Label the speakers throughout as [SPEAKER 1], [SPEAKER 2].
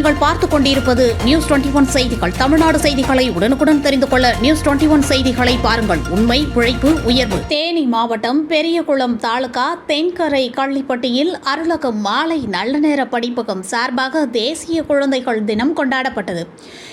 [SPEAKER 1] நீங்கள் பார்த்துக் கொண்டிருப்பது நியூஸ் 21 செய்திகள். தமிழ்நாடு செய்திகளை உடனுக்குடன் தெரிந்து கொள்ள நியூஸ் 21 செய்திகளை பாருங்கள். உண்மை, உழைப்பு, உயர்வு. தேனி மாவட்டம் பெரியகுளம் தாலுகா தென்கரை கள்ளிப்பட்டியில் அருளகம் மாலை நல்ல நேர படிப்பகம் சார்பாக தேசிய குழந்தைகள் தினம் கொண்டாடப்பட்டது.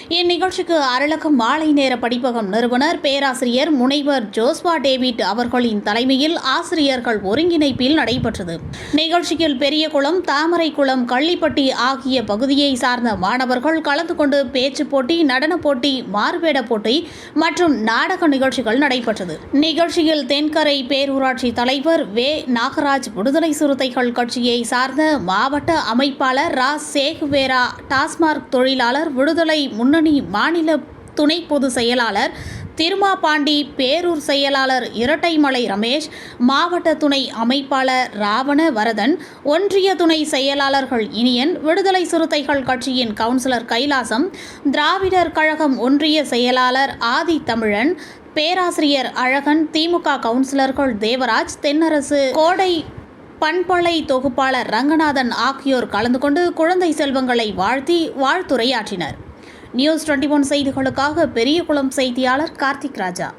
[SPEAKER 1] இந்நிகழ்ச்சிக்கு அருளகம் மாலை நேர படிப்பகம் நிறுவனர் பேராசிரியர் முனைவர் ஜோஸ்வா டேவிட் அவர்களின் தலைமையில் ஆசிரியர்கள் ஒருங்கிணைப்பில் நடைபெற்றது. நிகழ்ச்சியில் பெரியகுளம், தாமரைக்குளம், கள்ளிப்பட்டி ஆகிய பகுதியை சார்ந்த மாணவர்கள் கலந்து கொண்டு பேச்சு போட்டி, நடன போட்டி, மாறுவேட போட்டி மற்றும் நாடக நிகழ்ச்சிகள் நடைபெற்றது. நிகழ்ச்சியில் தென்கரை பேரூராட்சி தலைவர் வே நாகராஜ், விடுதலை சிறுத்தைகள் கட்சியை சார்ந்த மாவட்ட அமைப்பாளர் ரா சேகுவேரா, டாஸ்மார்க் தொழிலாளர் விடுதலை முன்னணி மாநில துணை பொதுச் செயலாளர் திருமாபாண்டி, பேரூர் செயலாளர் இரட்டைமலை ரமேஷ், மாவட்ட துணை அமைப்பாளர் ராவண வரதன், ஒன்றிய துணை செயலாளர்கள் இனியன், விடுதலை சிறுத்தைகள் கட்சியின் கவுன்சிலர் கைலாசம், திராவிடர் கழகம் ஒன்றிய செயலாளர் ஆதி தமிழன், பேராசிரியர் அழகன், திமுக கவுன்சிலர்கள் தேவராஜ், தென்னரசு, கோடை பண்பலை தொகுப்பாளர் ரங்கநாதன் ஆகியோர் கலந்து கொண்டு குழந்தை செல்வங்களை வாழ்த்தி வாழ்த்துரையாற்றினர். நியூஸ் 21 செய்திகளுக்காக பெரியகுளம் செய்தியாளர் கார்த்திக் ராஜா.